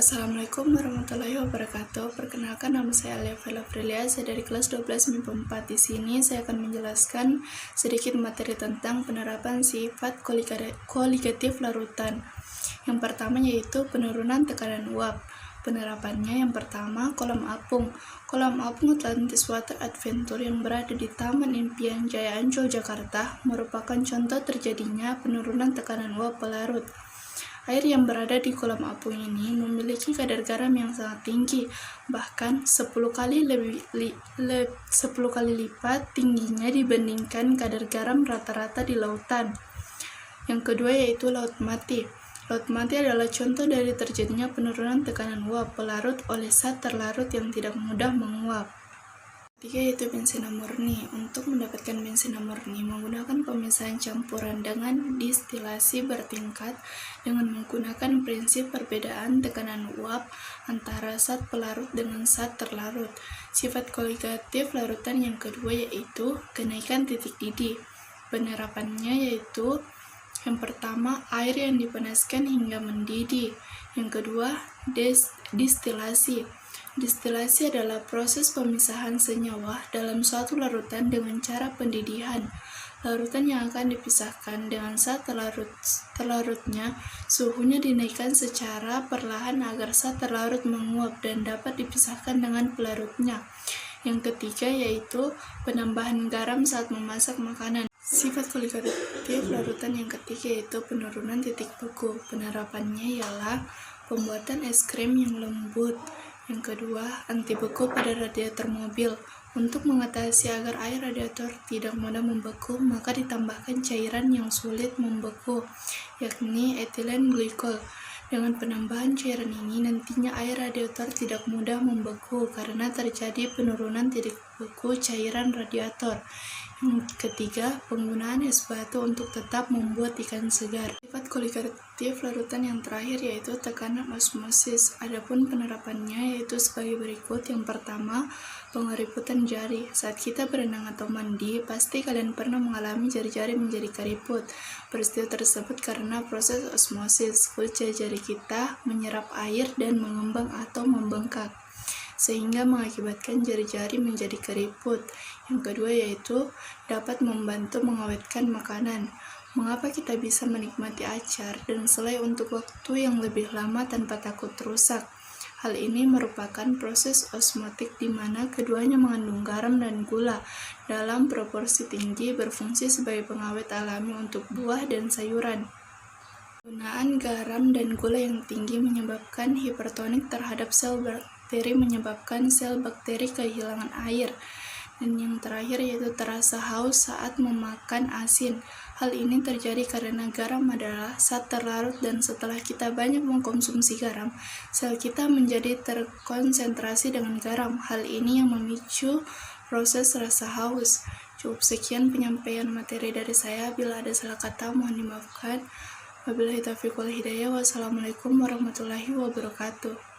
Assalamualaikum warahmatullahi wabarakatuh. Perkenalkan, nama saya Alia Frilia. Saya dari kelas 12 MIPA 4. Di sini saya akan menjelaskan sedikit materi tentang penerapan sifat koligatif larutan. Yang pertama yaitu penurunan tekanan uap. Penerapannya yang pertama, kolam apung. Kolam apung Atlantis Water Adventure yang berada di Taman Impian Jaya Ancol, Jakarta merupakan contoh terjadinya penurunan tekanan uap pelarut. Air yang berada di kolam apung ini memiliki kadar garam yang sangat tinggi, bahkan 10 kali lipat tingginya dibandingkan kadar garam rata-rata di lautan. Yang kedua yaitu laut mati. Laut mati adalah contoh dari terjadinya penurunan tekanan uap pelarut oleh zat terlarut yang tidak mudah menguap. Ketiga yaitu benzina murni. Untuk mendapatkan benzina murni menggunakan pemisahan campuran dengan distilasi bertingkat dengan menggunakan prinsip perbedaan tekanan uap antara zat pelarut dengan zat terlarut. Sifat koligatif larutan yang kedua yaitu kenaikan titik didih. Penerapannya yaitu yang pertama, air yang dipanaskan hingga mendidih. Yang kedua, distilasi. Distilasi adalah proses pemisahan senyawa dalam suatu larutan dengan cara pendidihan. Larutan yang akan dipisahkan dengan zat terlarutnya, suhunya dinaikkan secara perlahan agar zat terlarut menguap dan dapat dipisahkan dengan pelarutnya. Yang ketiga yaitu penambahan garam saat memasak makanan. Sifat koligatif larutan yang ketiga yaitu penurunan titik beku. Penerapannya ialah pembuatan es krim yang lembut. Yang kedua, anti beku pada radiator mobil. Untuk mengatasi agar air radiator tidak mudah membeku, maka ditambahkan cairan yang sulit membeku, yakni etilen glikol. Dengan penambahan cairan ini, nantinya air radiator tidak mudah membeku karena terjadi penurunan titik beku cairan radiator. Yang ketiga, penggunaan es batu untuk tetap membuat ikan segar. Sifat koligatif larutan yang terakhir yaitu tekanan osmosis. Adapun penerapannya yaitu sebagai berikut. Yang pertama, pengeriputan jari. Saat kita berenang atau mandi, pasti kalian pernah mengalami jari-jari menjadi keriput. Peristiwa tersebut karena proses osmosis. Kulit jari-jari kita menyerap air dan mengembang atau membengkak, sehingga mengakibatkan jari-jari menjadi keriput. Yang kedua yaitu dapat membantu mengawetkan makanan. Mengapa kita bisa menikmati acar dan selai untuk waktu yang lebih lama tanpa takut rusak? Hal ini merupakan proses osmotik di mana keduanya mengandung garam dan gula dalam proporsi tinggi, berfungsi sebagai pengawet alami untuk buah dan sayuran. Penggunaan garam dan gula yang tinggi menyebabkan hipertonik terhadap sel bakteri, menyebabkan sel bakteri kehilangan air. Dan yang terakhir yaitu terasa haus saat memakan asin. Hal ini terjadi karena garam adalah zat terlarut dan setelah kita banyak mengkonsumsi garam, sel kita menjadi terkonsentrasi dengan garam. Hal ini yang memicu proses rasa haus. Cukup sekian penyampaian materi dari saya. Bila ada salah kata mohon dimaafkan. Wabillahi taufiq wal hidayah. Wassalamualaikum warahmatullahi wabarakatuh.